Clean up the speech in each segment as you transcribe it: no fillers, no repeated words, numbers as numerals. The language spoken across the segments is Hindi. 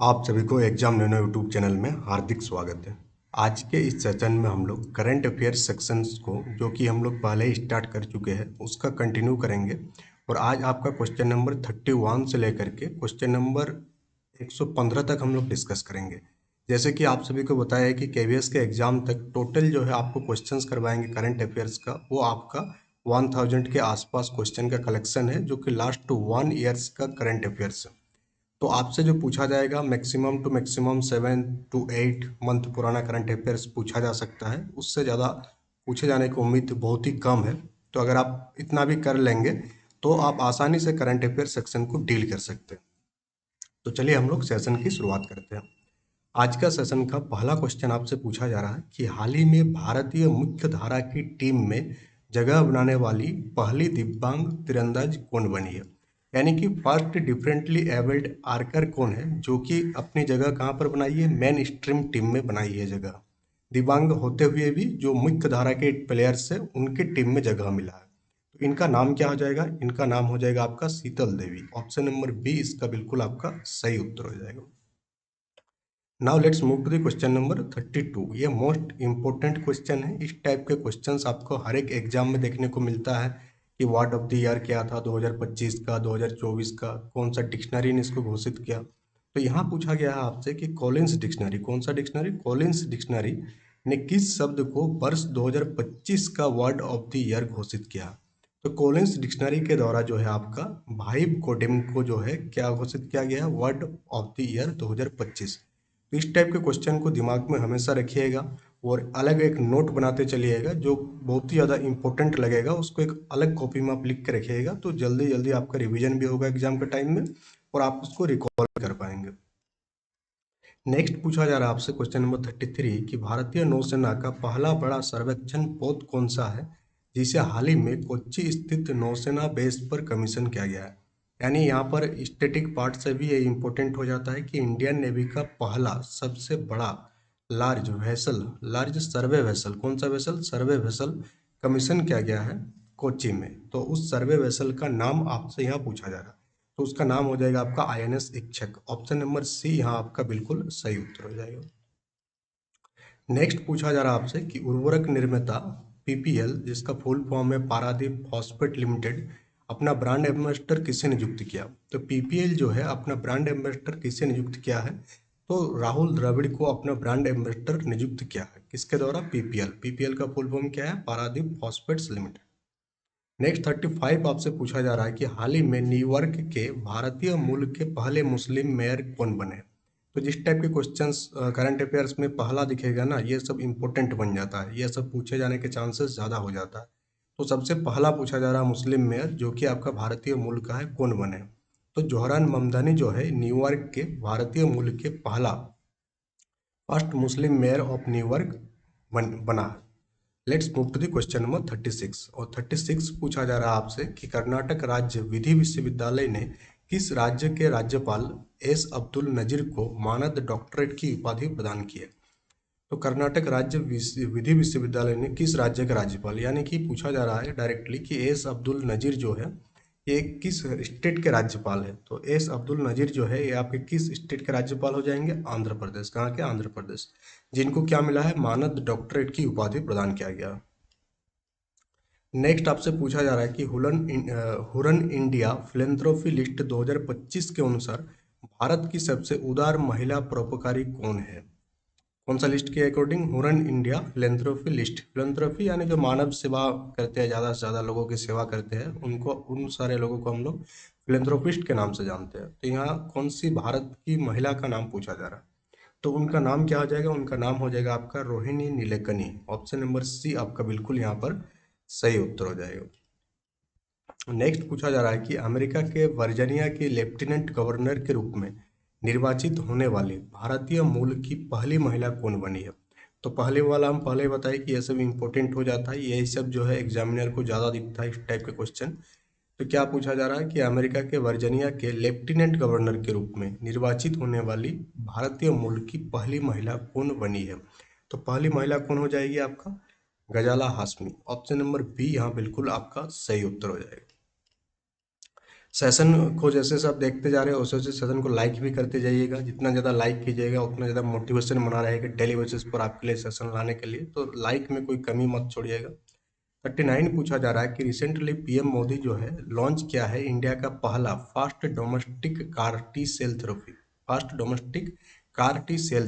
आप सभी को एग्जाम नैनो यूट्यूब चैनल में हार्दिक स्वागत है। आज के इस सेशन में हम लोग करंट अफेयर्स सेक्शंस को, जो कि हम लोग पहले ही स्टार्ट कर चुके हैं, उसका कंटिन्यू करेंगे। और आज आपका क्वेश्चन नंबर 31 से लेकर के क्वेश्चन नंबर 115 तक हम लोग डिस्कस करेंगे। जैसे कि आप सभी को बताया है कि केवीएस के एग्जाम तक टोटल जो है आपको क्वेश्चंस करवाएंगे करंट अफेयर्स का, वो आपका 1000 के आसपास क्वेश्चन का कलेक्शन है, जो कि लास्ट 1 ईयर्स का करंट अफेयर्स है। तो आपसे जो पूछा जाएगा maximum to maximum 7 to 8 month पुराना करंट अफेयर्स पूछा जा सकता है। उससे ज़्यादा पूछे जाने की उम्मीद बहुत ही कम है। तो अगर आप इतना भी कर लेंगे तो आप आसानी से करंट अफेयर सेक्शन को डील कर सकते हैं। तो चलिए हम लोग सेशन की शुरुआत करते हैं। आज का सेशन का पहला क्वेश्चन आपसे पूछा जा रहा है कि हाल ही में भारतीय मुख्य धारा की टीम में जगह बनाने वाली पहली दिव्यांग तीरंदाज कौन बनी है। यानी कि फर्स्ट डिफरेंटली एबल्ड आर्कर कौन है जो कि अपनी जगह कहाँ पर बनाई है, मेन स्ट्रीम टीम में बनाई है जगह। दिव्यांग होते हुए भी जो मुख्य धारा के प्लेयर्स है उनकी टीम में जगह मिला है। तो इनका नाम क्या हो जाएगा? इनका नाम हो जाएगा आपका Sheetal Devi. Option number B इसका बिल्कुल आपका सही उत्तर हो जाएगा। Now let's move to the question number 32। ये मोस्ट इंपॉर्टेंट क्वेश्चन है। इस टाइप के क्वेश्चंस आपको हर एक एग्जाम में देखने को मिलता है कि वर्ड ऑफ द ईयर क्या था 2025 का, 2024 का, कौन सा डिक्शनरी ने इसको घोषित किया। तो यहाँ पूछा गया है आपसे कि कॉलिंस डिक्शनरी, कौन सा डिक्शनरी? कॉलिंस डिक्शनरी ने किस शब्द को वर्ष 2025 का वर्ड ऑफ द ईयर घोषित किया। तो कॉलिंस डिक्शनरी के द्वारा जो है आपका भाइब कोडेम को जो है क्या घोषित किया गया है? Word of the year 2025। तो इस टाइप के क्वेश्चन को दिमाग में हमेशा रखिएगा और अलग एक नोट बनाते चलिएगा। जो बहुत ही ज़्यादा इंपॉर्टेंट लगेगा उसको एक अलग कॉपी में आप लिख के रखिएगा, तो जल्दी जल्दी आपका रिवीजन भी होगा एग्जाम के टाइम में और आप उसको रिकॉल कर पाएंगे। नेक्स्ट पूछा जा रहा है आपसे क्वेश्चन नंबर 33 कि भारतीय नौसेना का पहला बड़ा सर्वेक्षण पोत कौन सा है जिसे हाल ही में कोच्चि स्थित नौसेना बेस पर कमीशन किया गया है। यानी यहाँ पर स्टैटिक पार्ट से भी ये इंपॉर्टेंट हो जाता है कि इंडियन नेवी का पहला सबसे बड़ा लार्ज सर्वे वेसल, कौन सा वेसल? सर्वे वेसल कमीशन किया गया है कोच्चि में। तो उस सर्वे वेसल का नाम आपसे यहाँ पूछा जा रहा है। तो उसका नाम हो जाएगा आपका आईएनएस इच्छक। ऑप्शन नंबर सी यहाँ आपका बिल्कुल सही उत्तर हो जाएगा। नेक्स्ट पूछा जा रहा है आपसे कि उर्वरक निर्माता पीपीएल, जिसका फुल फॉर्म है पारादीप फॉस्फेट लिमिटेड, अपना ब्रांड एम्बेसडर किसे नियुक्त किया। तो पीपीएल जो है अपना ब्रांड एम्बेसडर किसे नियुक्त किया है? तो राहुल द्रविड़ को अपना ब्रांड एम्बेसडर नियुक्त किया है। किसके द्वारा? पीपीएल। पीपीएल का फुल फॉर्म क्या है? Paradip phosphates limited. नेक्स्ट 35 आपसे पूछा जा रहा है कि हाल ही में न्यूयॉर्क के भारतीय मूल के पहले मुस्लिम मेयर कौन बने। तो जिस टाइप के क्वेश्चंस करंट अफेयर्स में पहला दिखेगा ना, ये सब इंपॉर्टेंट बन जाता है, ये सब पूछे जाने के चांसेस ज़्यादा हो जाता है। तो सबसे पहला पूछा जा रहा है मुस्लिम मेयर जो कि आपका भारतीय मूल का है, कौन बने। तो जोहरान ममदानी जो है न्यूयॉर्क के भारतीय मूल के पहला first Muslim mayor of New York बना है। Let's move to the question number 36। और 36 पूछा जा रहा है आपसे कि कर्नाटक राज्य विधि विश्वविद्यालय ने किस राज्य के राज्यपाल एस अब्दुल नजीर को मानद डॉक्टरेट की उपाधि प्रदान की है। तो कर्नाटक राज्य विधि विश्वविद्यालय ने किस राज्य के राज्यपाल, यानी कि पूछा जा रहा है डायरेक्टली कि एस अब्दुल नजीर जो है ये किस स्टेट के राज्यपाल है। तो एस अब्दुल नजीर जो है ये आपके किस स्टेट के राज्यपाल हो जाएंगे? आंध्र प्रदेश। कहाँ के? आंध्र प्रदेश। जिनको क्या मिला है? मानद डॉक्टरेट की उपाधि प्रदान किया गया। नेक्स्ट आपसे पूछा जा रहा है कि हुरन इंडिया फिलेंथ्रोपी लिस्ट 2025 के अनुसार भारत की सबसे उदार महिला परोपकारी कौन है। कौन सा लिस्ट के according? Huron India philanthropy list. Philanthropy यानी जो मानव सेवा करते हैं, ज़्यादा से ज़्यादा लोगों की सेवा करते हैं, उनको, उन सारे लोगों को हम लोग फिलेंथ्रोपिस्ट के नाम से जानते हैं। तो यहाँ कौन सी भारत की महिला का नाम पूछा जा रहा है। तो उनका नाम क्या हो जाएगा? उनका नाम हो जाएगा आपका Rohini Nilekani. Option number C आपका बिल्कुल यहाँ पर सही उत्तर हो जाएगा। नेक्स्ट पूछा जा रहा है कि अमेरिका के वर्जीनिया के लेफ्टिनेंट गवर्नर के रूप में निर्वाचित होने वाली भारतीय मूल की पहली महिला कौन बनी है। तो पहले वाला हम पहले बताए कि यह सब इंपॉर्टेंट हो जाता है, यही सब जो है एग्जामिनर को ज़्यादा दिखता है इस टाइप के क्वेश्चन। तो क्या पूछा जा रहा है कि अमेरिका के वर्जीनिया के लेफ्टिनेंट गवर्नर के रूप में निर्वाचित होने वाली भारतीय मूल की पहली महिला कौन बनी है। तो पहली महिला कौन हो जाएगी आपका? गजाला हाशमी। ऑप्शन नंबर बी यहाँ बिल्कुल आपका सही उत्तर हो जाएगा। सेशन को जैसे जैसे आप देखते जा रहे हो वैसे वैसे सेशन को लाइक भी करते जाइएगा। जितना ज़्यादा लाइक कीजिएगा उतना ज़्यादा मोटिवेशन बना रहेगा डेली बेसिस पर आपके लिए सेशन लाने के लिए। तो लाइक में कोई कमी मत छोड़िएगा। 39 पूछा जा रहा है कि रिसेंटली पीएम मोदी जो है लॉन्च किया है इंडिया का पहला fast domestic CAR T cell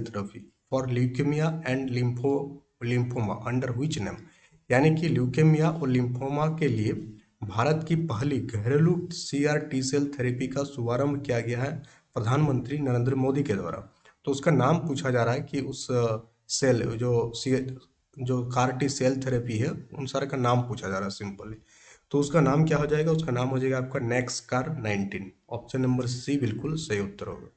therapy for leukaemia and lymphoma under which name. यानी कि ल्यूकेमिया और लिम्फोमा के लिए भारत की पहली घरेलू सीआर टी सेल थेरेपी का शुभारंभ किया गया है प्रधानमंत्री नरेंद्र मोदी के द्वारा। तो उसका नाम पूछा जा रहा है कि उस सेल जो कार टी सेल थेरेपी है उन सारे का नाम पूछा जा रहा है सिंपली। तो उसका नाम क्या हो जाएगा? उसका नाम हो जाएगा आपका next car 19। Option number C बिल्कुल सही उत्तर होगा।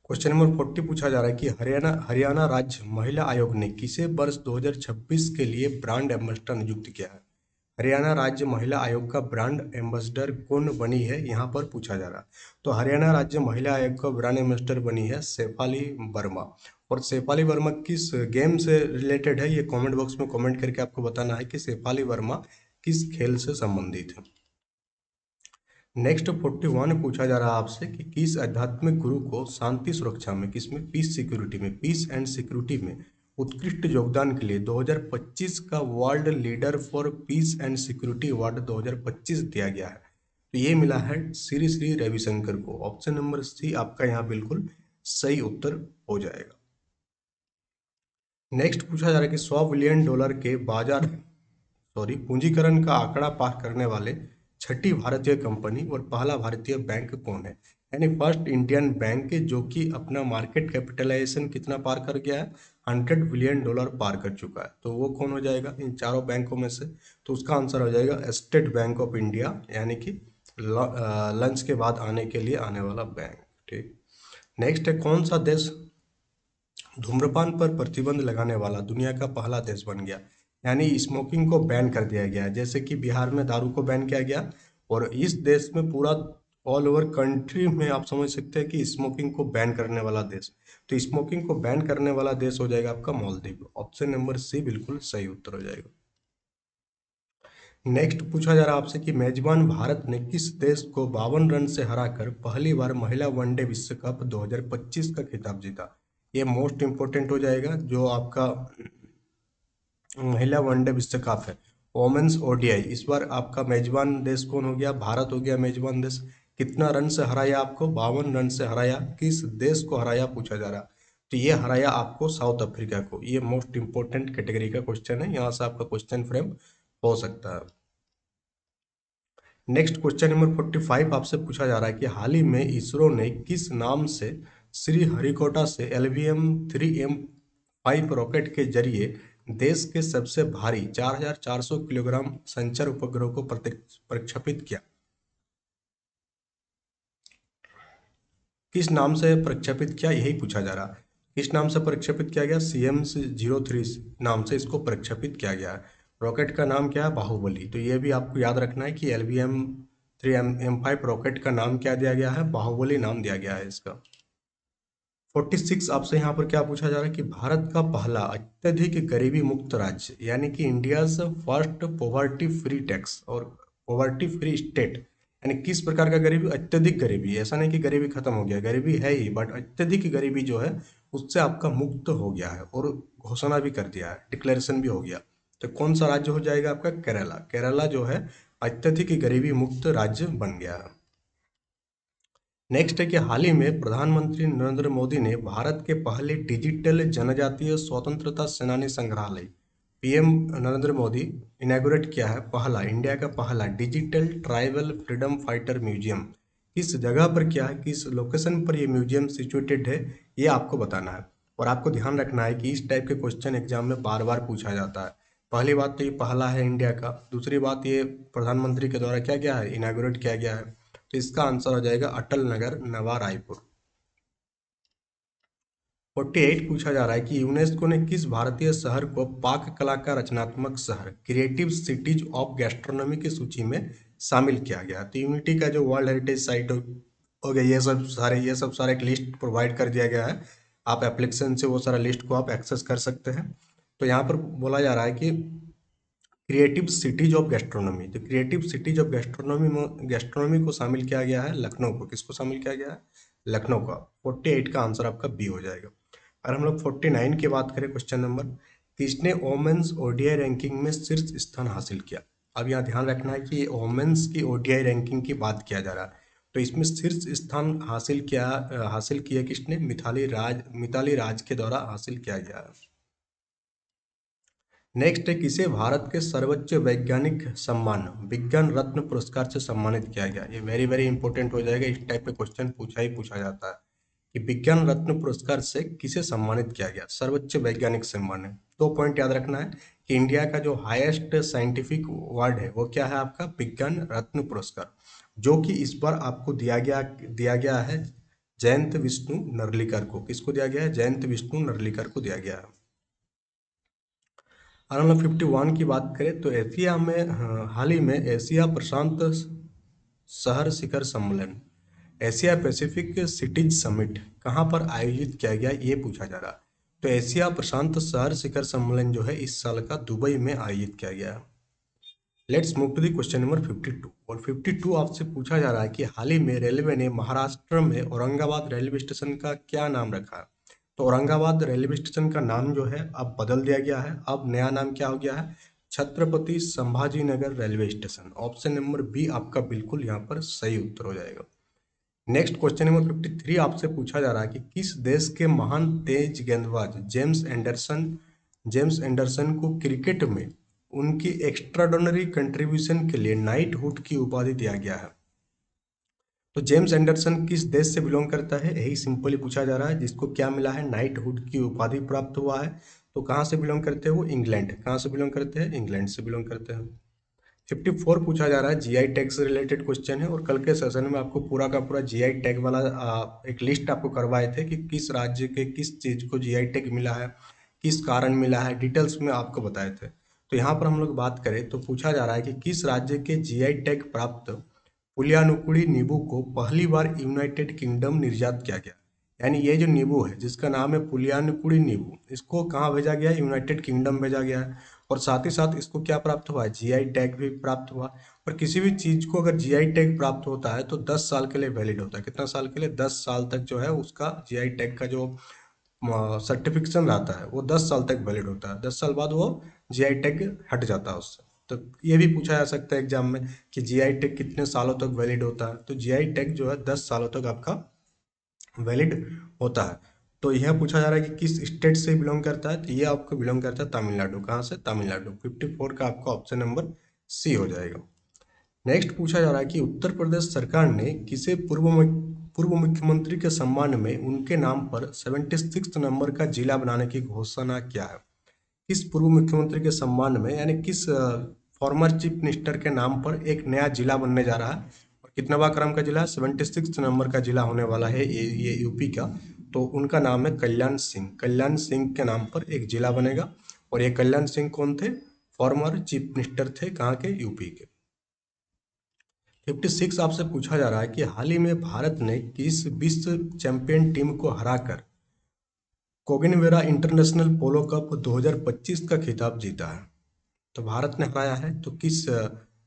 क्वेश्चन नंबर 40 पूछा जा रहा है कि हरियाणा राज्य महिला आयोग ने किसे वर्ष 2026 के लिए ब्रांड एम्बेसडर नियुक्त किया है? हरियाणा राज्य महिला आयोग का ब्रांड एम्बेसडर कौन बनी है, यहाँ पर पूछा जा रहा है। तो हरियाणा राज्य महिला आयोग का ब्रांड एम्बेसडर बनी है शेफाली वर्मा। और शेफाली वर्मा किस गेम से रिलेटेड है, ये कमेंट बॉक्स में कमेंट करके आपको बताना है कि शेफाली वर्मा किस खेल से संबंधित है। नेक्स्ट 41 पूछा जा रहा है आपसे कि किस आध्यात्मिक गुरु को शांति सुरक्षा में, किसमें, पीस एंड सिक्योरिटी में उत्कृष्ट योगदान के लिए 2025 का world leader for piece and security award 2025 दिया गया है? तो ये मिला है श्री श्री रविशंकर को। ऑप्शन नंबर सी आपका यहाँ बिल्कुल सही उत्तर हो जाएगा। नेक्स्ट पूछा जा रहा है कि $100 बिलियन के बाजार पूंजीकरण का आंकड़ा पार करने वाले छठी भारतीय कंपनी और पहला भारतीय बैंक कौन है? यानी फर्स्ट इंडियन बैंक जो कि अपना मार्केट कैपिटलाइजेशन कितना पार कर गया है, $100 बिलियन पार कर चुका है। तो वो कौन हो जाएगा इन चारों बैंकों में से? तो उसका आंसर हो जाएगा स्टेट बैंक ऑफ इंडिया, यानी कि लंच के बाद आने के लिए आने वाला बैंक। ठीक। नेक्स्ट है कौन सा देश धूम्रपान पर प्रतिबंध लगाने वाला दुनिया का पहला देश बन गया? यानी स्मोकिंग को बैन कर दिया गया है। जैसे कि बिहार में दारू को बैन किया गया और इस देश में पूरा ऑल ओवर कंट्री में आप समझ सकते हैं कि स्मोकिंग को बैन करने वाला देश। तो स्मोकिंग को बैन करने वाला देश हो जाएगा आपका मालदीव। ऑप्शन नंबर सी बिल्कुल सही उत्तर हो जाएगा। नेक्स्ट पूछा जा रहा है आपसे कि मेजबान भारत ने किस देश को 52 रन से हराकर पहली बार महिला वनडे विश्व कप 2025 का खिताब जीता? ये मोस्ट इंपोर्टेंट हो जाएगा जो आपका महिला वनडे विश्व कप है, वोमेन्स ओडीआई। इस बार आपका मेजबान देश कौन हो गया? भारत हो गया मेजबान देश। कितना रन से हराया आपको? 52 रन से हराया। किस देश को हराया पूछा जा रहा। तो ये हराया आपको साउथ अफ्रीका को। ये मोस्ट इंपोर्टेंट कैटेगरी का क्वेश्चन है, यहाँ से आपका क्वेश्चन फ्रेम हो सकता है। नेक्स्ट क्वेश्चन नंबर 45 आपसे पूछा जा रहा है कि हाल ही में इसरो ने किस नाम से श्री हरिकोटा से LVM-3M5 रॉकेट के जरिए देश के सबसे भारी 4400 किलोग्राम संचार उपग्रह को प्रक्षेपित किया? किस नाम से प्रक्षेपित किया, यही पूछा जा रहा है। किस नाम से प्रक्षेपित किया गया? CM-03 नाम से इसको प्रक्षेपित किया गया है। रॉकेट का नाम क्या है? बाहुबली। तो ये भी आपको याद रखना है कि LVM-3M5 रॉकेट का नाम क्या दिया गया है? बाहुबली नाम दिया गया है इसका। 46 आपसे यहाँ पर क्या पूछा जा रहा है कि भारत का पहला अत्यधिक गरीबी मुक्त राज्य, यानी कि India's first poverty free tax और पॉवर्टी फ्री स्टेट, यानी किस प्रकार का गरीबी? अत्यधिक गरीबी। ऐसा नहीं कि गरीबी खत्म हो गया, गरीबी है ही, बट अत्यधिक गरीबी जो है उससे आपका मुक्त हो गया है और घोषणा भी कर दिया है, डिक्लेरेशन भी हो गया। तो कौन सा राज्य हो जाएगा आपका? केरला। केरला जो है अत्यधिक गरीबी मुक्त राज्य बन गया है। नेक्स्ट है कि हाल ही में प्रधानमंत्री नरेंद्र मोदी ने भारत के पहले डिजिटल जनजातीय स्वतंत्रता सेनानी संग्रहालय, पीएम नरेंद्र मोदी इनॉग्रेट किया है पहला, इंडिया का पहला digital tribal freedom fighter museum. किस जगह पर किया है, किस लोकेशन पर ये म्यूजियम सिचुएटेड है, ये आपको बताना है। और आपको ध्यान रखना है कि इस टाइप के क्वेश्चन एग्जाम में बार बार पूछा जाता है। पहली बात तो ये पहला है इंडिया का, दूसरी बात ये प्रधानमंत्री के द्वारा क्या गया है, इनॉग्रेट किया गया है। तो इसका आंसर हो जाएगा अटल नगर, नवा रायपुर। 48 पूछा जा रहा है कि यूनेस्को ने किस भारतीय शहर को पाक कला का रचनात्मक शहर, क्रिएटिव सिटीज ऑफ गैस्ट्रोनॉमी की सूची में शामिल किया गया? तो यूनिटी का जो वर्ल्ड हेरिटेज साइट हो गया, ये सब सारे एक लिस्ट प्रोवाइड कर दिया गया है। आप एप्लीकेशन से वो सारा लिस्ट को आप एक्सेस कर सकते हैं। तो यहाँ पर बोला जा रहा है कि क्रिएटिव सिटीज ऑफ गैस्ट्रोनॉमी, तो क्रिएटिव सिटीज ऑफ गैस्ट्रोनॉमी को शामिल किया गया है लखनऊ को। किसको शामिल किया गया है? लखनऊ का। 48 का आंसर आपका बी हो जाएगा। और हम लोग 49 की बात करें, क्वेश्चन नंबर, किसने वोमेन्स ओडीआई रैंकिंग में शीर्ष स्थान हासिल किया? अब यहाँ ध्यान रखना है कि वोमेन्स की ओडीआई रैंकिंग की बात किया जा रहा है, तो इसमें शीर्ष स्थान हासिल किया किसने? मिताली राज के द्वारा हासिल किया गया है। नेक्स्ट है, किसे भारत के सर्वोच्च वैज्ञानिक सम्मान विज्ञान रत्न पुरस्कार से सम्मानित किया गया? ये वेरी वेरी इंपॉर्टेंट हो जाएगा, इस टाइप में क्वेश्चन पूछा ही पूछा जाता है कि विज्ञान रत्न पुरस्कार से किसे सम्मानित किया गया? सर्वोच्च वैज्ञानिक सम्मान है। 2 पॉइंट याद रखना है कि इंडिया का जो हाईएस्ट साइंटिफिक अवार्ड है वो क्या है? आपका विज्ञान रत्न पुरस्कार, जो कि इस बार आपको दिया गया है जयंत विष्णु नर्लिकर को। किसको दिया गया है? जयंत विष्णु नर्लिकर को दिया गया है। अगर हम 51 की बात करें तो एशिया में हाल ही में एशिया प्रशांत शहर शिखर सम्मेलन, एशिया पैसिफिक सिटीज समिट कहाँ पर आयोजित किया गया, ये पूछा जा रहा है। तो एशिया प्रशांत शहर शिखर सम्मेलन जो है इस साल का दुबई में आयोजित किया गया है। Let's move to the question number 52। और 52 आपसे पूछा जा रहा है कि हाल ही में रेलवे ने महाराष्ट्र में औरंगाबाद रेलवे स्टेशन का क्या नाम रखा है? तो औरंगाबाद रेलवे स्टेशन का नाम जो है अब बदल दिया गया है। अब नया नाम क्या हो गया है? Chhatrapati Sambhajinagar railway station. Option number B आपका बिल्कुल यहाँ पर सही उत्तर हो जाएगा। नेक्स्ट क्वेश्चन नंबर 53 आपसे पूछा जा रहा है कि किस देश के महान तेज गेंदबाज जेम्स एंडरसन को क्रिकेट में उनकी एक्स्ट्राऑर्डिनरी कंट्रीब्यूशन के लिए नाइटहुड की उपाधि दिया गया है? तो जेम्स एंडरसन किस देश से बिलोंग करता है? यही सिंपली पूछा जा रहा है, जिसको क्या मिला है? नाइटहुड की उपाधि प्राप्त हुआ है। तो कहाँ से बिलोंग करते हैं वो? इंग्लैंड। कहाँ से बिलोंग करते हैं? इंग्लैंड से बिलोंग करते हैं। 54 पूछा जा रहा है, जीआई टैग से रिलेटेड क्वेश्चन है। और कल के सेशन में आपको पूरा का पूरा जीआई टैग वाला एक लिस्ट आपको करवाए थे कि किस राज्य के किस चीज़ को जीआई टैग मिला है, किस कारण मिला है, डिटेल्स में आपको बताए थे। तो यहाँ पर हम लोग बात करें तो पूछा जा रहा है कि किस राज्य के जीआई टैग प्राप्त पुलियानुकुड़ी नींबू को पहली बार यूनाइटेड किंगडम निर्यात किया गया? यानी ये जो नींबू है जिसका नाम है पुलियानुकुड़ी नींबू, इसको कहाँ भेजा गया? यूनाइटेड किंगडम भेजा गया है। और साथ ही साथ इसको क्या प्राप्त हुआ है? जीआई टैग भी प्राप्त हुआ। और किसी भी चीज को अगर जीआई टैग प्राप्त होता है तो 10 साल के लिए वैलिड होता है। कितना साल के लिए? 10 साल तक जो है उसका जीआई टैग का जो सर्टिफिकेशन रहता है वो 10 साल तक वैलिड होता है। 10 साल बाद वो जीआई टैग हट जाता है उससे। तो ये भी पूछा जा सकता है एग्जाम में कि जीआई टैग कितने सालों तक वैलिड होता है? तो जीआई टैग जो है 10 सालों तक आपका वैलिड होता है। तो यह पूछा जा रहा है कि किस स्टेट से बिलोंग करता है? तो ये आपको बिलोंग करता है तमिलनाडु। कहाँ से? तमिलनाडु। 54 का आपका ऑप्शन नंबर सी हो जाएगा। नेक्स्ट पूछा जा रहा है कि उत्तर प्रदेश सरकार ने किसे पूर्व मुख्यमंत्री के सम्मान में उनके नाम पर 76 नंबर का जिला बनाने की घोषणा किया है? किस पूर्व मुख्यमंत्री के सम्मान में, यानी किस फॉर्मर चीफ मिनिस्टर के नाम पर एक नया जिला बनने जा रहा है? और कितनावा क्रम का जिला? 76 नंबर का जिला होने वाला है ये यूपी का। तो उनका नाम है कल्याण सिंह। कल्याण सिंह के नाम पर एक जिला बनेगा। और ये कल्याण सिंह कौन थे? फॉर्मर चीफ मिनिस्टर थे। कहाँ के? यूपी के। 56 आपसे पूछा जा रहा है कि हाल ही में भारत ने किस विश्व चैंपियन टीम को हराकर कोगिनवेरा इंटरनेशनल पोलो कप 2025 का खिताब जीता है? तो भारत ने हराया है, तो किस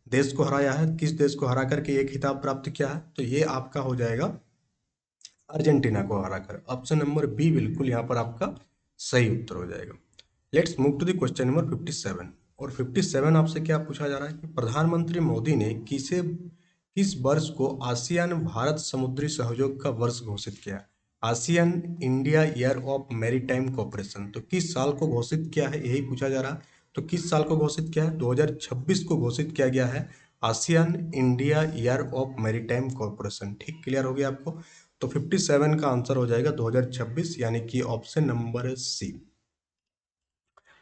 देश को हराया है? किस देश को हरा करके ये खिताब प्राप्त किया है? तो ये आपका हो जाएगा अर्जेंटीना को हराकर। ऑप्शन नंबर बी बिल्कुल यहाँ पर आपका सही उत्तर हो जाएगा। Let's move to the question number 57। और 57 आपसे क्या पूछा जा रहा है कि प्रधानमंत्री मोदी ने किस वर्ष को आसियान भारत समुद्री सहयोग का वर्ष घोषित किया? ASEAN India year of maritime cooperation, तो किस साल को घोषित किया है? यही पूछा जा रहा है। तो किस साल को घोषित किया है? 2026 को घोषित किया गया है ASEAN India year of maritime cooperation. ठीक, क्लियर हो गया आपको? तो 57 का आंसर हो जाएगा 2026, यानी कि ऑप्शन नंबर सी।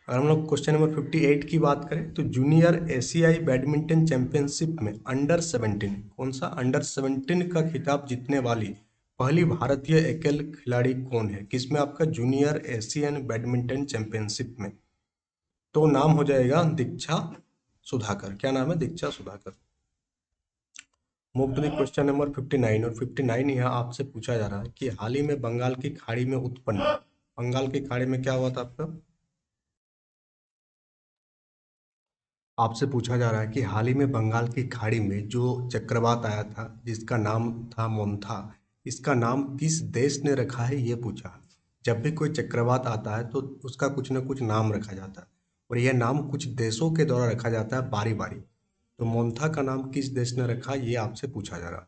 अगर हम लोग क्वेश्चन नंबर 58 की बात करें तो जूनियर एशियाई बैडमिंटन चैंपियनशिप में अंडर 17, कौन सा? अंडर 17 का खिताब जीतने वाली पहली भारतीय एकल खिलाड़ी कौन है? किसमें? आपका जूनियर एशियन बैडमिंटन चैंपियनशिप में। तो नाम हो जाएगा दीक्षा सुधाकर। क्या नाम है? Diksha Sudhakar. Move to the question number 59। और 59 यहाँ आपसे पूछा जा रहा है कि हाल ही में बंगाल की खाड़ी में उत्पन्न, बंगाल की खाड़ी में क्या हुआ था आपका? आपसे पूछा जा रहा है कि हाल ही में बंगाल की खाड़ी में जो चक्रवात आया था जिसका नाम था मोन्था, इसका नाम किस देश ने रखा है ये पूछा। जब भी कोई चक्रवात आता है तो उसका कुछ न कुछ नाम रखा जाता है और यह नाम कुछ देशों के द्वारा रखा जाता है बारी बारी। तो मोन्था का नाम किस देश ने रखा ये आपसे पूछा जा रहा।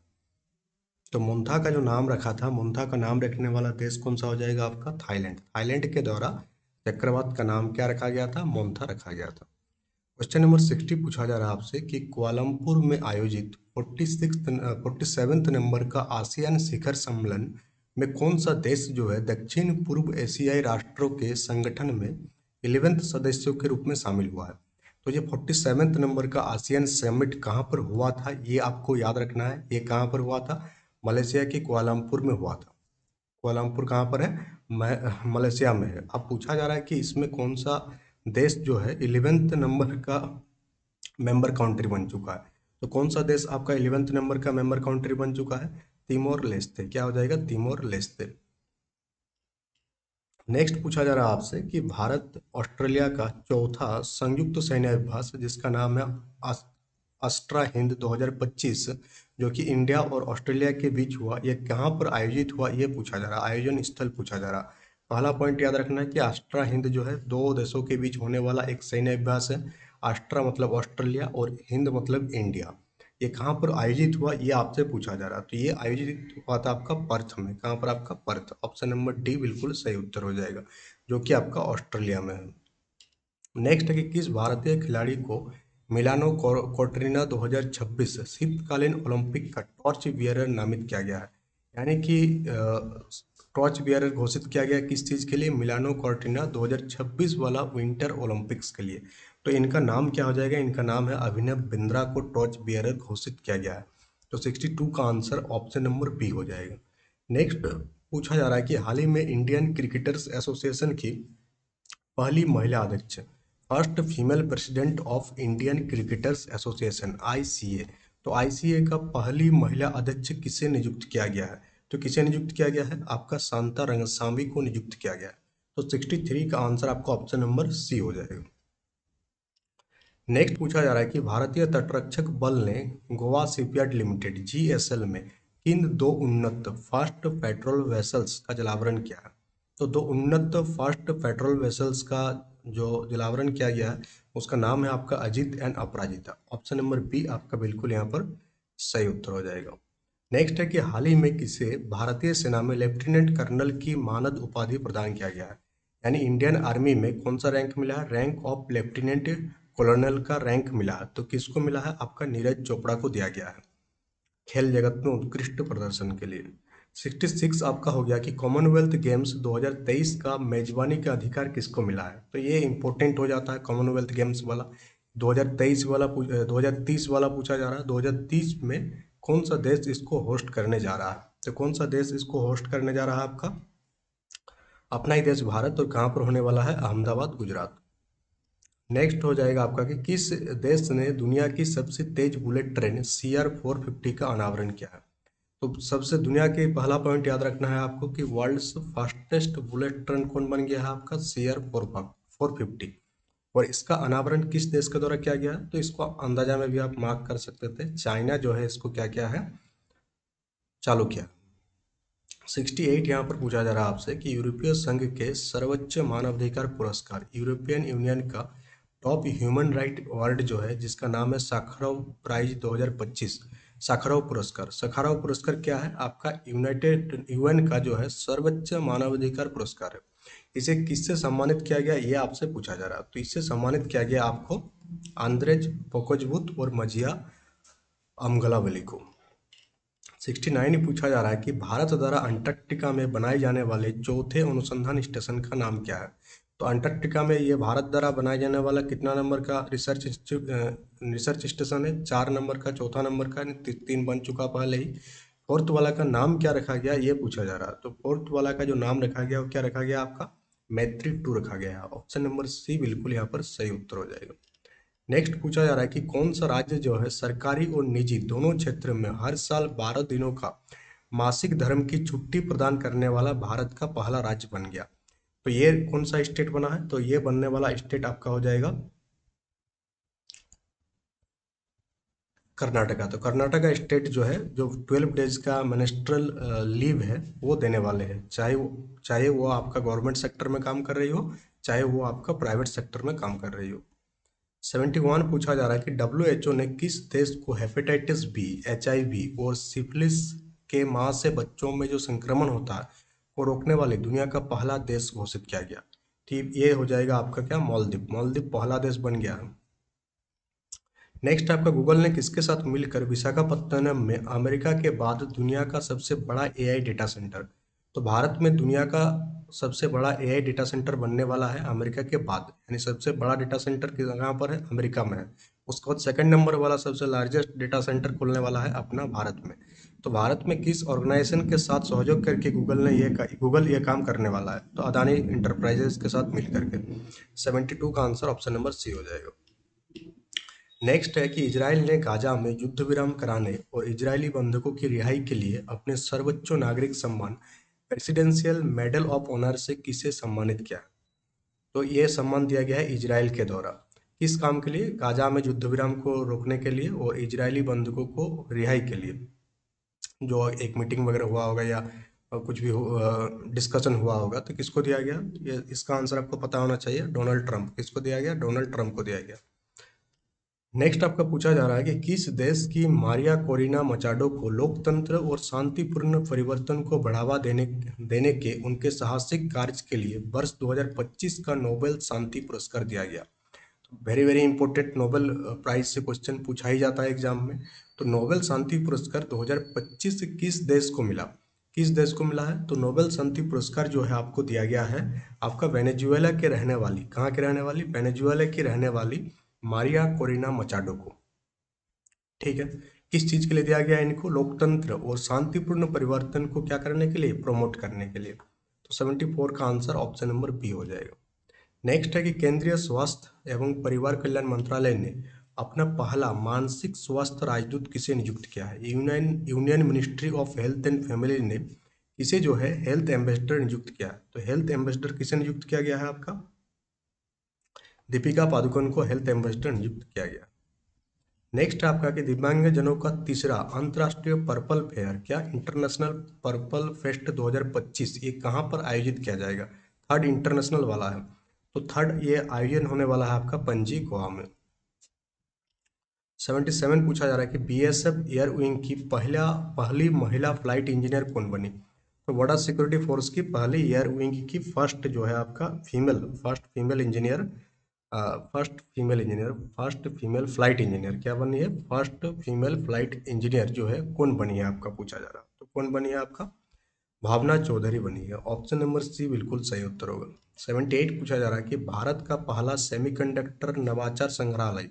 तो मोन्था का जो नाम रखा था, मोन्था का नाम रखने वाला देश कौन सा हो जाएगा आपका? थाईलैंड। थाईलैंड के द्वारा चक्रवात का नाम क्या रखा गया था? मोन्था रखा गया था। क्वेश्चन नंबर 60 पूछा जा रहा है आपसे कि कुआलालंपुर में आयोजित 47 नंबर का आसियान शिखर सम्मेलन में कौन सा देश जो है दक्षिण पूर्व एशियाई राष्ट्रों के संगठन में 11वें सदस्यों के रूप में शामिल हुआ है? तो ये 47 नंबर का आसियान समिट कहाँ पर हुआ था ये आपको याद रखना है। ये कहाँ पर हुआ था? मलेशिया के कुआलालंपुर में हुआ था। कुआलालंपुर कहाँ पर है? मलेशिया में है। अब पूछा जा रहा है कि इसमें कौन सा देश जो है 11वें नंबर का मेंबर कंट्री बन चुका है। तो कौन सा देश आपका 11वें नंबर का मेंबर कंट्री बन चुका है? Timor Leste. क्या हो जाएगा? Timor Leste. नेक्स्ट पूछा जा रहा है आपसे कि भारत ऑस्ट्रेलिया का चौथा संयुक्त सैन्य अभ्यास जिसका नाम है अस्ट्रा हिंद 2025 जो कि इंडिया और ऑस्ट्रेलिया के बीच हुआ, यह कहाँ पर आयोजित हुआ ये पूछा जा रहा है। आयोजन स्थल पूछा जा रहा है। पहला पॉइंट याद रखना है कि अस्ट्रा हिंद जो है दो देशों के बीच होने वाला एक सैन्य अभ्यास है। अस्ट्रा मतलब ऑस्ट्रेलिया और हिंद मतलब इंडिया। ये कहाँ पर आयोजित हुआ ये आपसे पूछा जा रहा है। तो ये आयोजित हुआ था आपका पर्थ में। कहाँ पर? आपका पर्थ। ऑप्शन नंबर डी बिल्कुल सही उत्तर हो जाएगा, जो कि आपका ऑस्ट्रेलिया में है। नेक्स्ट है कि किस भारतीय खिलाड़ी को मिलानो कोर्टिना 2026 शीतकालीन ओलंपिक का टॉर्च बियरर नामित किया गया है? यानी कि टॉर्च बियरर घोषित किया गया किस चीज़ के लिए? मिलानो कोर्टिना 2026 वाला विंटर ओलंपिक्स के लिए। तो इनका नाम क्या हो जाएगा? इनका नाम है अभिनव बिंद्रा को टॉर्च बियरर घोषित किया गया है। तो 62 का आंसर ऑप्शन नंबर बी हो जाएगा। नेक्स्ट पूछा जा रहा है कि हाल ही में इंडियन क्रिकेटर्स एसोसिएशन की पहली महिला अध्यक्ष, first female president of Indian cricketers association ICA. तो आईसीए का पहली महिला अध्यक्ष किसे नियुक्त किया गया है? तो किसे नियुक्त किया गया है? आपका शांता रंगस्वामी को नियुक्त किया गया है। तो 63 का आंसर आपका ऑप्शन नंबर सी हो जाएगा। नेक्स्ट पूछा जा रहा है कि भारतीय तटरक्षक बल ने गोवा शिपयार्ड लिमिटेड जीएसएल में किन दो उन्नत फास्ट पेट्रोल वेसल्स का जलावरण किया है? तो दो उन्नत फास्ट पेट्रोल वेसल्स का जो जलावरण किया गया है उसका नाम है आपका Ajit and Aparajita. Option number B आपका बिल्कुल यहाँ पर सही उत्तर हो जाएगा। नेक्स्ट है कि हाल ही में किसे भारतीय सेना में लेफ्टिनेंट कर्नल की मानद उपाधि प्रदान किया गया है? यानी इंडियन आर्मी में कौन सा रैंक मिला है? रैंक ऑफ लेफ्टिनेंट कॉलोनल का रैंक मिला है। तो किसको मिला है? आपका नीरज चोपड़ा को दिया गया है खेल जगत में उत्कृष्ट प्रदर्शन के लिए। 66 आपका हो गया कि कॉमनवेल्थ गेम्स 2023 का मेजबानी का अधिकार किसको मिला है? तो ये इंपॉर्टेंट हो जाता है कॉमनवेल्थ गेम्स वाला। 2023 वाला 2030 वाला पूछा जा रहा है। 2030 में कौन सा देश इसको होस्ट करने जा रहा है? तो कौन सा देश इसको होस्ट करने जा रहा है? आपका अपना ही देश भारत। और कहाँ पर होने वाला है? अहमदाबाद, गुजरात। नेक्स्ट हो जाएगा आपका कि किस देश ने दुनिया की सबसे तेज बुलेट ट्रेन CR 450 का अनावरण किया है? तो सबसे दुनिया के पहला पॉइंट याद रखना है आपको कि वर्ल्ड्स फास्टेस्ट बुलेट ट्रेन कौन बन गया है? आपका CR 450। और इसका अनावरण किस देश के द्वारा किया गया है? तो इसको अंदाजा में भी आप मार्क कर सकते थे। चाइना जो है इसको क्या किया है? चालू किया। 68 यहाँ पर पूछा जा रहा है आपसे कि यूरोपीय संघ के सर्वोच्च मानवाधिकार पुरस्कार यूरोपियन यूनियन का टॉप ह्यूमन राइट अवार्ड जो है जिसका नाम है साखरोव प्राइज 2025। साखरोव पुरस्कार। साखरोव पुरस्कार क्या है? आपका यूनाइटेड यूएन का जो है सर्वोच्च मानवाधिकार पुरस्कार है। इसे किससे सम्मानित किया गया ये आपसे पूछा जा रहा है। तो इससे सम्मानित किया गया आपको आंद्रेज पोकोजबुत और मजिया अमगलावली को। 69 पूछा जा रहा है कि भारत द्वारा अंटार्कटिका में बनाए जाने वाले चौथे अनुसंधान स्टेशन का नाम क्या है? तो अंटार्कटिका में ये भारत द्वारा बनाए जाने वाला कितना नंबर का रिसर्च स्टेशन है? 4 नंबर का, चौथा नंबर का, 3 बन चुका पहले ही। फोर्थ वाला का नाम क्या रखा गया ये पूछा जा रहा है। तो फोर्थ वाला का जो नाम रखा गया वो क्या रखा गया? आपका मैत्री 2 रखा गया है। ऑप्शन नंबर सी बिल्कुल यहाँ पर सही उत्तर हो जाएगा। नेक्स्ट पूछा जा रहा है कि कौन सा राज्य जो है सरकारी और निजी दोनों क्षेत्र में हर साल 12 दिनों का मासिक धर्म की छुट्टी प्रदान करने वाला भारत का पहला राज्य बन गया? तो ये कौन सा स्टेट बना है? तो ये बनने वाला स्टेट आपका हो जाएगा कर्नाटका। तो कर्नाटका स्टेट जो है, जो 12 डेज का मिनिस्ट्रल लीव है वो देने वाले हैं, चाहे वो आपका गवर्नमेंट सेक्टर में काम कर रही हो, चाहे वो आपका प्राइवेट सेक्टर में काम कर रही हो। 71 पूछा जा रहा है कि WHO ने किस देश को हेपेटाइटिस बी, HIV और सिफिलिस के मां से बच्चों में जो संक्रमण होता है को रोकने वाली दुनिया का पहला देश घोषित किया गया। ठीक, ये हो जाएगा आपका क्या, मालदीव। मालदीव पहला देश बन गया है। नेक्स्ट आपका, गूगल ने किसके साथ मिलकर विशाखापत्तनम में अमेरिका के बाद दुनिया का सबसे बड़ा AI डेटा सेंटर। तो भारत में दुनिया का सबसे बड़ा AI डेटा सेंटर बनने वाला है अमेरिका के बाद, यानी सबसे बड़ा डेटा सेंटर कहाँ पर है, अमेरिका में है। उसके बाद सेकंड नंबर वाला सबसे लार्जेस्ट डेटा सेंटर खुलने वाला है अपना भारत में। तो भारत में किस ऑर्गेनाइजेशन के साथ सहयोग करके गूगल ये काम करने वाला है, तो अदानी इंटरप्राइजेस के साथ मिल करके। 72 का आंसर ऑप्शन नंबर सी हो जाएगा। नेक्स्ट है कि इजराइल ने गाजा में युद्ध विराम कराने और इजरायली बंधकों की रिहाई के लिए अपने सर्वोच्च नागरिक सम्मान प्रेसिडेंशियल मेडल ऑफ ऑनर से किसे सम्मानित किया। तो ये सम्मान दिया गया है इजराइल के द्वारा। किस काम के लिए, गाजा में युद्ध विराम को रोकने के लिए और इजरायली बंधकों को रिहाई के लिए। जो एक मीटिंग वगैरह हुआ होगा या कुछ भी डिस्कशन हुआ होगा, तो किसको दिया गया, ये इसका आंसर आपको पता होना चाहिए, डोनाल्ड ट्रंप। किसको दिया गया, डोनाल्ड ट्रंप को दिया गया। नेक्स्ट आपका पूछा जा रहा है कि किस देश की मारिया कोरिना मचाडो को लोकतंत्र और शांतिपूर्ण परिवर्तन को बढ़ावा देने के उनके साहसिक कार्य के लिए वर्ष 2025 का नोबेल शांति पुरस्कार दिया गया। Very very important, Nobel prize से क्वेश्चन पूछा ही जाता है एग्जाम में। तो नोबेल शांति पुरस्कार 2025 किस देश को मिला, किस देश को मिला है। तो नोबेल शांति पुरस्कार जो है आपको दिया गया है आपका वेनेजुएला के रहने वाली, कहाँ के रहने वाली, वेनेजुएला की रहने वाली मारिया कोरिना मचाडो को। ठीक है, किस चीज के लिए दिया गया इनको, लोकतंत्र और शांतिपूर्ण परिवर्तन को क्या करने के लिए, प्रमोट करने के लिए। तो 74 का आंसर ऑप्शन नंबर बी हो जाएगा। नेक्स्ट है कि केंद्रीय स्वास्थ्य एवं परिवार कल्याण मंत्रालय ने अपना पहला मानसिक स्वास्थ्य राजदूत किसे नियुक्त किया है। Union ministry of health and family ने इसे जो है हेल्थ एम्बेसडर नियुक्त किया है। तो हेल्थ एम्बेसडर किसे नियुक्त किया गया है आपका, दीपिका पादुकोण को हेल्थ एम्बेसडर नियुक्त किया गया। नेक्स्ट आपका कि दिव्यांगजनों का तीसरा अंतर्राष्ट्रीय पर्पल फेयर, क्या इंटरनेशनल पर्पल फेस्ट 2025, ये कहाँ पर आयोजित किया जाएगा। थर्ड इंटरनेशनल वाला है, तो थर्ड ये आयोजन होने वाला है आपका पणजी गोवा में। 77 पूछा जा रहा है कि BSF एयर विंग की पहली महिला फ्लाइट इंजीनियर कौन बनी। तो बॉर्डर सिक्योरिटी फोर्स की पहली एयर विंग की फर्स्ट जो है आपका female engineer, first female flight engineer क्या बनी है, फर्स्ट फीमेल फ्लाइट इंजीनियर जो है कौन बनी है आपका पूछा जा रहा है। तो कौन बनी है आपका, भावना चौधरी बनी है। ऑप्शन नंबर सी बिल्कुल सही उत्तर होगा। 78 पूछा जा रहा है कि भारत का पहला सेमीकंडक्टर नवाचार संग्रहालय,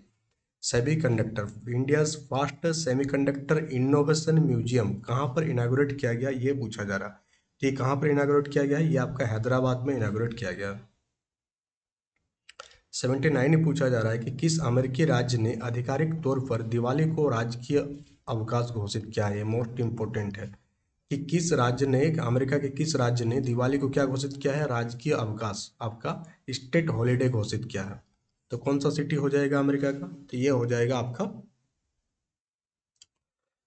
semiconductor India's first semiconductor innovation museum कहाँ पर इनाग्रेट किया गया, ये पूछा जा रहा है। तो ये कहाँ पर इनाग्रेट किया गया है, ये आपका हैदराबाद में इनाग्रेट किया गया। 79 पूछा जा रहा है कि किस अमेरिकी राज्य ने आधिकारिक तौर पर दिवाली को राजकीय अवकाश घोषित किया है। ये मोस्ट इंपोर्टेंट है कि किस राज्य ने, अमेरिका के किस राज्य ने दिवाली को क्या घोषित किया है, राजकीय अवकाश, आपका स्टेट हॉलीडे घोषित किया है। तो कौन सा सिटी हो जाएगा अमेरिका का, तो ये हो जाएगा आपका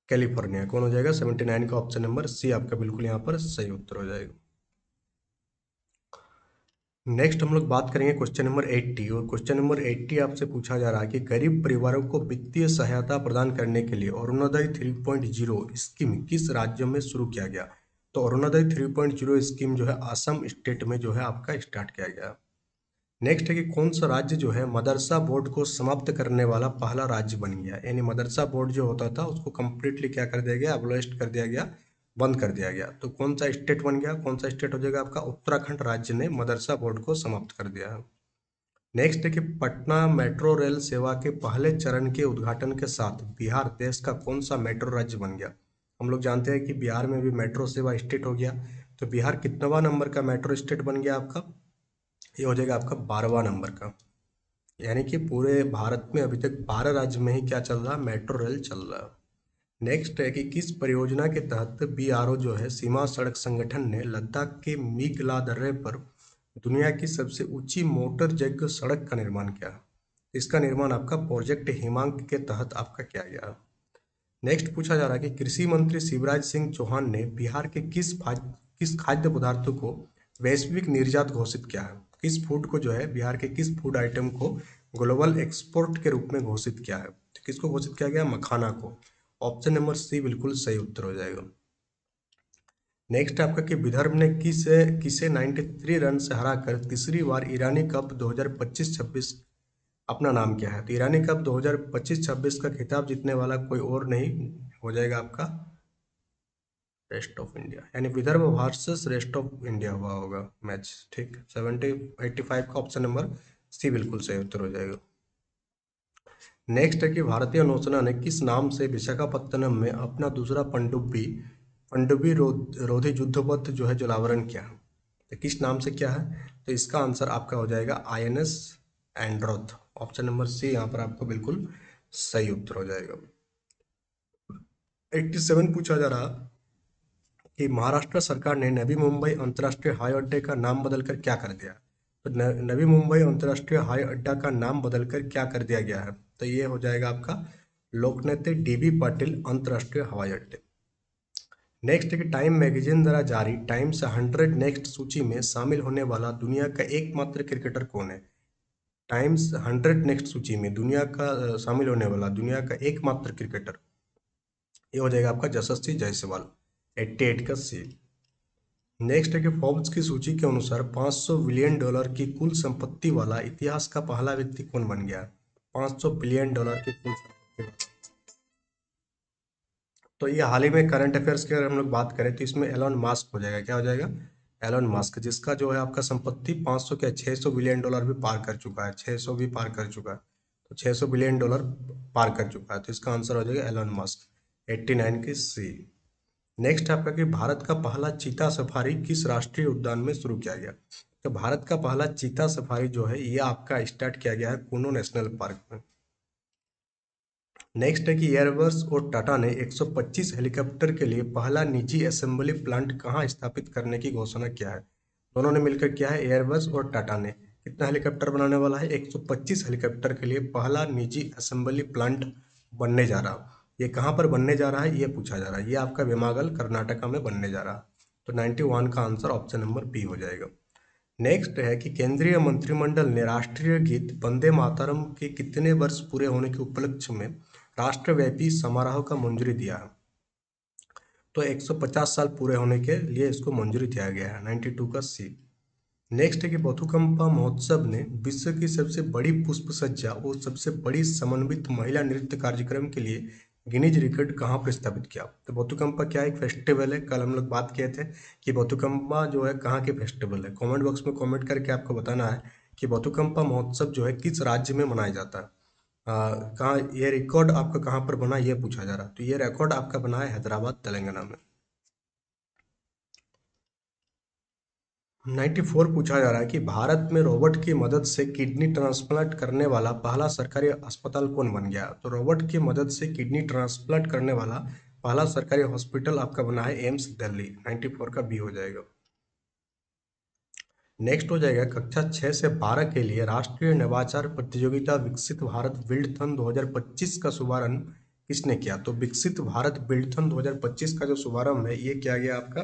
कैलिफोर्निया। कौन हो जाएगा, 79 का ऑप्शन नंबर सी आपका बिल्कुल यहाँ पर सही उत्तर हो जाएगा। नेक्स्ट हम लोग बात करेंगे क्वेश्चन नंबर 80, और क्वेश्चन नंबर 80 आपसे पूछा जा रहा है कि गरीब परिवारों को वित्तीय सहायता प्रदान करने के लिए अरुणोदय 3.0 स्कीम किस राज्य में शुरू किया गया। तो अरुणोदय 3.0 स्कीम जो है असम स्टेट में जो है आपका स्टार्ट किया गया। नेक्स्ट है कि कौन सा राज्य जो है मदरसा बोर्ड को समाप्त करने वाला पहला राज्य बन गया, यानी मदरसा बोर्ड जो होता था उसको कंप्लीटली क्या कर दिया गया, एबोलिश कर दिया गया, बंद कर दिया गया। तो कौन सा स्टेट बन गया, कौन सा स्टेट हो जाएगा आपका, उत्तराखंड राज्य ने मदरसा बोर्ड को समाप्त कर दिया है। नेक्स्ट है कि पटना मेट्रो रेल सेवा के पहले चरण के उद्घाटन के साथ बिहार देश का कौन सा मेट्रो राज्य बन गया। हम लोग जानते हैं कि बिहार में भी मेट्रो सेवा स्टेट हो गया, तो बिहार कितनवा नंबर का मेट्रो स्टेट बन गया आपका, ये हो जाएगा आपका 12वां नंबर का। यानी कि पूरे भारत में अभी तक 12 राज्य में ही क्या चल रहा है, मेट्रो रेल चल रहा है। नेक्स्ट है कि किस परियोजना के तहत BRO जो है सीमा सड़क संगठन ने लद्दाख के मीगला दर्रे पर दुनिया की सबसे ऊंची मोटर जैग सड़क का निर्माण किया। इसका निर्माण आपका प्रोजेक्ट हिमांक के तहत आपका किया गया। नेक्स्ट पूछा जा रहा है कि कृषि मंत्री शिवराज सिंह चौहान ने बिहार के किस खाद्य पदार्थों को वैश्विक निर्यात घोषित किया है? किस फूड को जो है, बिहार के किस फूड आइटम को ग्लोबल एक्सपोर्ट के रूप में घोषित किया है? तो किसको घोषित किया गया? मखाना को। ऑप्शन नंबर सी बिल्कुल सही उत्तर हो जाएगा। नेक्स्ट आपका कि विदर्भ ने किसे 93 रन से हराकर तीसरी बार ईरानी कप 2025-26 अपना नाम किया है? तो ईरानी कप 2025-26 का खिताब जीतने वाला कोई और नहीं हो जाएगा आपका रेस्ट ऑफ इंडिया, यानी Vidarbha versus rest of India हुआ होगा मैच। ठीक, 85 का ऑप्शन नंबर सी बिल्कुल सही उत्तर हो जाएगा। नेक्स्ट है कि भारतीय नौसेना ने किस नाम से विशाखापत्तनम में अपना दूसरा पनडुब्बी रोधी युद्धपोत जो है जलावरण किया है? तो किस नाम से क्या है? तो इसका आंसर आपका हो जाएगा INS Androth. Option number C यहाँ पर आपको बिल्कुल सही उत्तर हो जाएगा। 87 पूछा जा रहा कि महाराष्ट्र सरकार ने नवी मुंबई अंतर्राष्ट्रीय हवाई अड्डे का नाम बदलकर क्या कर दिया? तो नवी मुंबई अंतर्राष्ट्रीय हवाई अड्डा का नाम बदलकर क्या कर दिया गया है? तो ये हो जाएगा आपका लोकनेता DB पाटिल अंतर्राष्ट्रीय हवाई अड्डे। नेक्स्ट है कि टाइम मैगजीन द्वारा जारी टाइम्स 100 नेक्स्ट सूची में शामिल होने वाला दुनिया का एकमात्र क्रिकेटर कौन है? टाइम्स 100 नेक्स्ट सूची में दुनिया का शामिल होने वाला दुनिया का एकमात्र क्रिकेटर, ये हो जाएगा आपका यशस्वी जायसवाल। 88 का सी। नेक्स्ट है कि फोर्ब्स की सूची के अनुसार $500 बिलियन की कुल संपत्ति वाला इतिहास का पहला व्यक्ति कौन बन गया? $500 बिलियन की कुल संपत्ति वाला। तो ये हाल ही में करंट अफेयर्स की अगर हम लोग बात करें तो इसमें एलन मास्क हो जाएगा। क्या हो जाएगा? एलन मास्क, जिसका जो है आपका संपत्ति 500 क्या 600 बिलियन डॉलर भी पार कर चुका है। 600 भी पार कर चुका है, तो 600 बिलियन डॉलर पार कर चुका है, तो इसका आंसर हो जाएगा एलन मास्क। 89 की सी। नेक्स्ट आपका कि भारत का पहला चीता सफारी किस राष्ट्रीय उद्यान में शुरू किया गया? तो भारत का पहला चीता सफारी जो है ये आपका स्टार्ट किया गया है कूनो नेशनल पार्क में। नेक्स्ट है कि एयरबस और टाटा ने 125 हेलीकॉप्टर के लिए पहला निजी असेंबली प्लांट कहां स्थापित करने की घोषणा किया है? दोनों ने मिलकर किया है, एयरबस और टाटा ने। कितना हेलीकॉप्टर बनाने वाला है? 125 हेलीकॉप्टर के लिए पहला निजी असेंबली प्लांट बनने जा रहा। ये कहाँ पर बनने जा रहा है ये पूछा जा रहा है। ये आपका वेमागल कर्नाटका में बनने जा रहा। तो 91 का आंसर ऑप्शन नंबर बी हो जाएगा। नेक्स्ट है कि केंद्रीय मंत्रिमंडल ने राष्ट्रीय गीत वंदे मातरम के कितने वर्ष पूरे होने के उपलक्ष्य में राष्ट्रव्यापी समारोह का मंजूरी दिया है? तो 150 साल पूरे होने के लिए इसको मंजूरी दिया गया है। 92 का सी। नेक्स्ट है कि बथुकम्पा महोत्सव ने विश्व की सबसे बड़ी पुष्प सज्जा और सबसे बड़ी समन्वित महिला नृत्य कार्यक्रम के लिए गिनीज रिकॉर्ड कहाँ पर स्थापित किया? तो बथुकम्पा क्या एक फेस्टिवल है? कल हम लोग बात किए थे कि बथुकम्पा जो है कहाँ के फेस्टिवल है। कमेंट बॉक्स में कमेंट करके आपको बताना है कि बथुकम्पा महोत्सव जो है किस राज्य में मनाया जाता है। कहाँ ये रिकॉर्ड आपका कहाँ पर बना ये पूछा जा रहा है। तो ये रिकॉर्ड आपका बना है हैदराबाद तेलंगाना में। 94 पूछा जा रहा है कि भारत में रोबोट की मदद से किडनी ट्रांसप्लांट करने वाला पहला सरकारी अस्पताल कौन बन गया? तो रोबोट की मदद से किडनी ट्रांसप्लांट करने वाला पहला सरकारी हॉस्पिटल आपका बना है एम्स दिल्ली। 94 का बी हो जाएगा। नेक्स्ट हो जाएगा कक्षा 6 से 12 के लिए राष्ट्रीय नवाचार प्रतियोगिता विकसित भारत बिल्डथन 2025 का शुभारंभ किसने किया? तो विकसित भारत बिल्डथन 2025 का जो शुभारंभ है ये किया गया आपका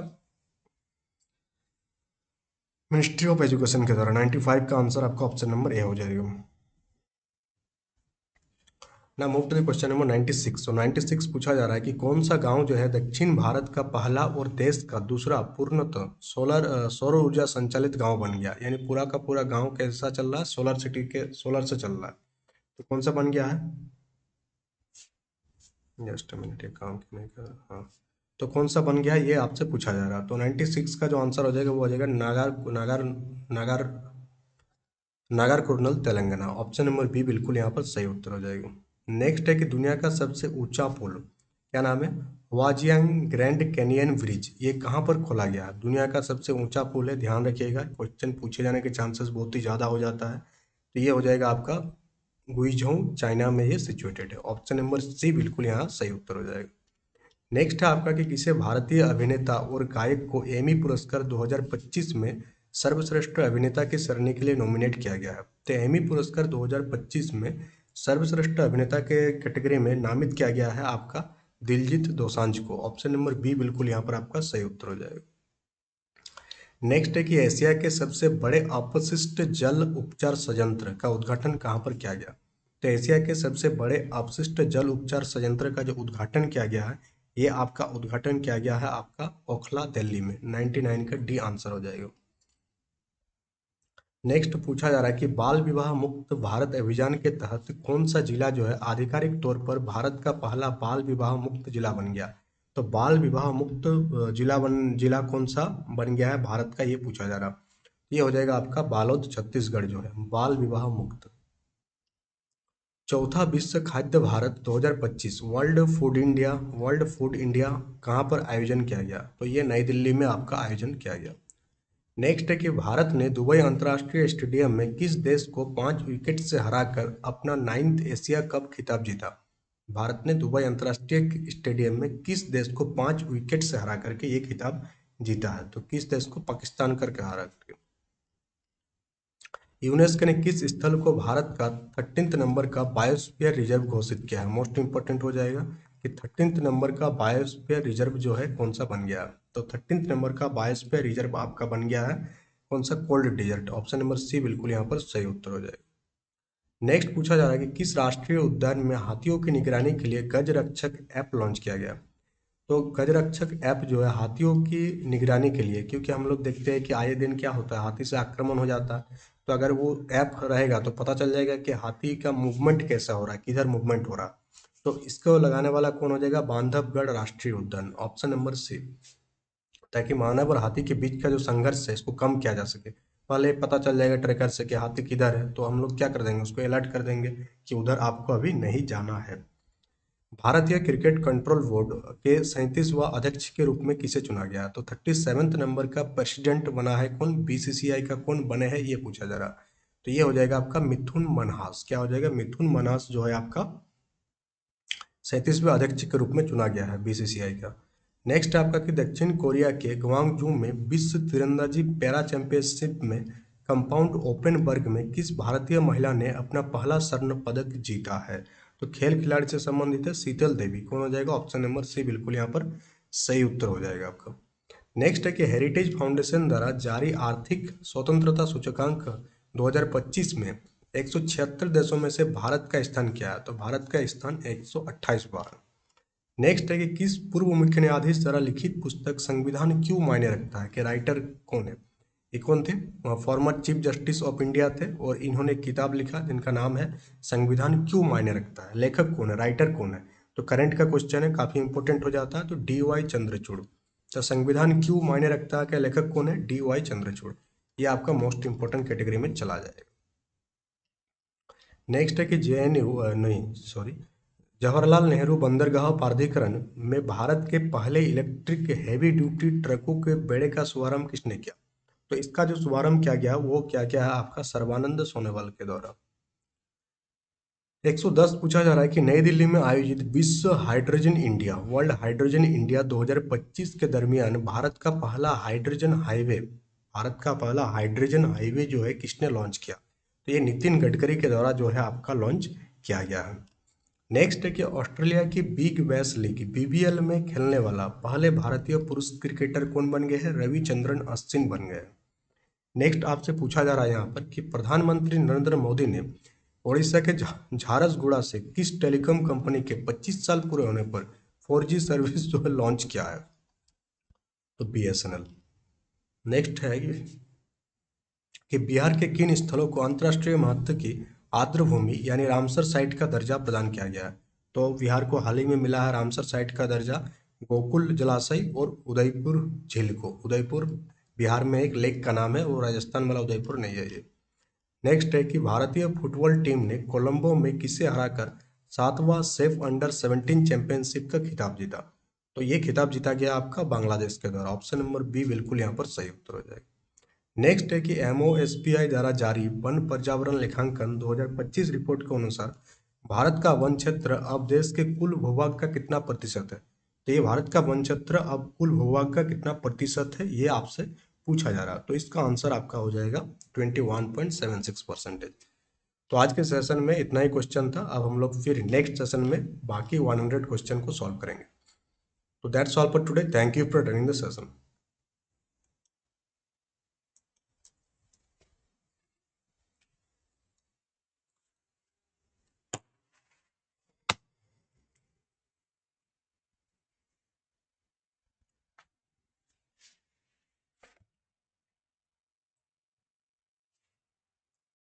मिनिस्ट्री ऑफ एजुकेशन के द्वारा। 95 का आंसर आपका ऑप्शन नंबर ए हो जाएगा। ना move to the question number 96। तो 96 पूछा जा रहा है कि कौन सा गांव जो है दक्षिण भारत का पहला और देश का दूसरा पूर्णतः सौर ऊर्जा संचालित गांव बन गया? यानी पूरा का पूरा गांव कैसा चल रहा है? सोलर से चल रहा है। तो कौन सा बन गया है? जस्ट मिनट, ये काम करने का। हाँ, तो कौन सा बन गया है ये आपसे पूछा जा रहा है। तो 96 का जो आंसर हो जाएगा वो हो जाएगा नागार नागर कुर्नल तेलंगाना। ऑप्शन नंबर बी बिल्कुल यहाँ पर सही उत्तर हो जाएगा। नेक्स्ट है कि दुनिया का सबसे ऊंचा पुल क्या नाम है? वाजियांग ग्रैंड कैनियन ब्रिज, ये कहाँ पर खोला गया? दुनिया का सबसे ऊंचा पुल है, ध्यान रखिएगा, क्वेश्चन पूछे जाने के चांसेस बहुत ही ज़्यादा हो जाता है। तो ये हो जाएगा आपका गुइझोउ, चाइना में ये सिचुएटेड है। ऑप्शन नंबर सी बिल्कुल यहाँ सही उत्तर हो जाएगा। नेक्स्ट है आपका कि किसे भारतीय अभिनेता और गायक को एमी पुरस्कार 2025 में सर्वश्रेष्ठ अभिनेता की श्रेणी के लिए नॉमिनेट किया गया है? तो एमी पुरस्कार 2025 में सर्वश्रेष्ठ अभिनेता के कैटेगरी में नामित किया गया है आपका दिलजीत दोसांझ को। ऑप्शन नंबर बी बिल्कुल यहाँ पर आपका सही उत्तर हो जाएगा। नेक्स्ट है कि एशिया के सबसे बड़े अपशिष्ट जल उपचार संयंत्र का उद्घाटन कहाँ पर किया गया। तो एशिया के सबसे बड़े अपशिष्ट जल उपचार संयंत्र का जो उद्घाटन किया गया है, ये आपका उद्घाटन किया गया है आपका ओखला दिल्ली में। 99 का डी आंसर हो जाएगा। नेक्स्ट पूछा जा रहा है कि बाल विवाह मुक्त भारत अभियान के तहत कौन सा जिला जो है आधिकारिक तौर पर भारत का पहला बाल विवाह मुक्त जिला बन गया। तो बाल विवाह मुक्त जिला कौन सा बन गया है भारत का, ये पूछा जा रहा। ये हो जाएगा आपका बालोद छत्तीसगढ़ जो है बाल विवाह मुक्त। चौथा विश्व खाद्य भारत 2025 वर्ल्ड फूड इंडिया कहाँ पर आयोजन किया गया। तो ये नई दिल्ली में आपका आयोजन किया गया। नेक्स्ट है कि भारत ने दुबई अंतर्राष्ट्रीय स्टेडियम में किस देश को 5 विकेट से हराकर अपना 9th एशिया कप खिताब जीता। भारत ने दुबई अंतर्राष्ट्रीय स्टेडियम में किस देश को 5 विकेट से हरा करके ये खिताब जीता है। तो किस देश को, पाकिस्तान करके हरा करके। यूनेस्को ने किस स्थल को भारत का 13th नंबर का बायोस्फीयर रिजर्व घोषित किया है। मोस्ट इंपोर्टेंट हो जाएगा कि 13th नंबर का बायोस्फीयर रिजर्व जो है कौन सा बन गया है। तो 13th नंबर का बायोस्फीयर रिजर्व आपका बन गया है कौन सा, cold desert. Option number C बिल्कुल यहाँ पर सही उत्तर हो जाएगा। नेक्स्ट पूछा जा रहा है कि किस राष्ट्रीय उद्यान में हाथियों की निगरानी के लिए गज रक्षक ऐप लॉन्च किया गया। तो गज रक्षक ऐप जो है हाथियों की निगरानी के लिए, क्योंकि हम लोग देखते हैं कि आए दिन क्या होता है, हाथी से आक्रमण हो जाता है। तो अगर वो ऐप रहेगा तो पता चल जाएगा कि हाथी का मूवमेंट कैसा हो रहा है, किधर मूवमेंट हो रहा है। तो इसको लगाने वाला कौन हो जाएगा, बांधवगढ़ राष्ट्रीय उद्यान। ऑप्शन नंबर सी, ताकि मानव और हाथी के बीच का जो संघर्ष है इसको कम किया जा सके। पहले पता चल जाएगा ट्रैकर से कि हाथी किधर है, तो हम लोग क्या कर देंगे, उसको अलर्ट कर देंगे कि उधर आपको अभी नहीं जाना है। भारतीय क्रिकेट कंट्रोल बोर्ड के 37वां अध्यक्ष के रूप में किसे चुना गया। तो 37th नंबर का प्रेसिडेंट बना है कौन, बीसीसीआई का कौन बने हैं, ये पूछा जा रहा। तो ये हो जाएगा आपका मिथुन मनहास। क्या हो जाएगा, मिथुन मनहास जो है आपका 37वें अध्यक्ष के रूप में चुना गया है बीसीसीआई का। नेक्स्ट आपका कि दक्षिण कोरिया के ग्वांगजू में विश्व तीरंदाजी पैरा चैंपियनशिप में कंपाउंड ओपन वर्ग में किस भारतीय महिला ने अपना पहला स्वर्ण पदक जीता है। तो खेल खिलाड़ी से संबंधित है शीतल देवी। कौन हो जाएगा, ऑप्शन नंबर सी बिल्कुल यहाँ पर सही उत्तर हो जाएगा आपका। नेक्स्ट है कि हेरिटेज फाउंडेशन द्वारा जारी आर्थिक स्वतंत्रता सूचकांक 2025 में 176 देशों में से भारत का स्थान क्या है। तो भारत का स्थान 128वां। नेक्स्ट है कि किस पूर्व मुख्य न्यायाधीश द्वारा लिखित पुस्तक संविधान क्यों मायने रखता है, कि राइटर कौन है। ये कौन थे, former chief justice of India थे और इन्होंने किताब लिखा जिनका नाम है संविधान क्यों मायने रखता है। लेखक कौन है, राइटर कौन है। तो करंट का क्वेश्चन है, काफी इंपॉर्टेंट हो जाता है। तो DY चंद्रचूड़। तो संविधान क्यों मायने रखता है, क्या लेखक कौन है, DY चंद्रचूड़। ये आपका मोस्ट इंपोर्टेंट कैटेगरी में चला जाएगा। नेक्स्ट है कि जवाहरलाल नेहरू बंदरगाह प्राधिकरण में भारत के पहले इलेक्ट्रिक हैवी ड्यूटी ट्रकों के बेड़े का शुभारंभ किसने किया। तो इसका जो शुभारंभ किया गया वो क्या क्या है आपका, सर्बानंद सोनोवाल के द्वारा। 110 पूछा जा रहा है कि नई दिल्ली में आयोजित विश्व hydrogen India world hydrogen India 2025 के दरमियान भारत का पहला हाइड्रोजन हाईवे जो है किसने लॉन्च किया। तो ये नितिन गडकरी के द्वारा जो है आपका लॉन्च किया गया है। नेक्स्ट है कि ऑस्ट्रेलिया की बिग बैश लीग BBL में खेलने वाला पहले भारतीय पुरुष क्रिकेटर कौन बन गए हैं, रविचंद्रन अश्विन बन गए। नेक्स्ट आपसे पूछा जा रहा है यहाँ पर कि प्रधानमंत्री नरेंद्र मोदी ने ओडिशा के झारसगुड़ा से किस टेलीकॉम कंपनी के 25 साल पूरे होने पर 4G सर्विस जो है लॉन्च किया है। तो BSNL। नेक्स्ट है कि बिहार के किन स्थलों को अंतर्राष्ट्रीय महत्व की आर्द्रभूमि यानी रामसर साइट का दर्जा प्रदान किया गया है। तो बिहार को हाल ही में मिला है रामसर साइट का दर्जा, गोकुल जलाशय और उदयपुर झील को। उदयपुर बिहार में एक लेक का नाम है, वो राजस्थान वाला उदयपुर नहीं है ये। नेक्स्ट है कि भारतीय फुटबॉल टीम ने कोलंबो में किसे हराकर 7वां सेफ अंडर 17 चैंपियनशिप का खिताब जीता। तो ये खिताब जीता गया आपका बांग्लादेश के द्वारा। ऑप्शन नंबर बी बिल्कुल यहाँ पर सही उत्तर हो जाएगा। नेक्स्ट है कि MOSPI द्वारा जारी वन पर्यावरण लेखांकन 2025 रिपोर्ट के अनुसार भारत का वन क्षेत्र अब देश के कुल भूभाग का कितना प्रतिशत है। तो ये भारत का वन क्षेत्र अब कुल भूभाग का कितना प्रतिशत है, ये आपसे पूछा जा रहा है। तो इसका आंसर आपका हो जाएगा 21.76%। तो आज के सेशन में इतना ही क्वेश्चन था। अब हम लोग फिर नेक्स्ट सेशन में बाकी 100 क्वेश्चन को सॉल्व करेंगे। So that's all for today. Thank you for attending the session.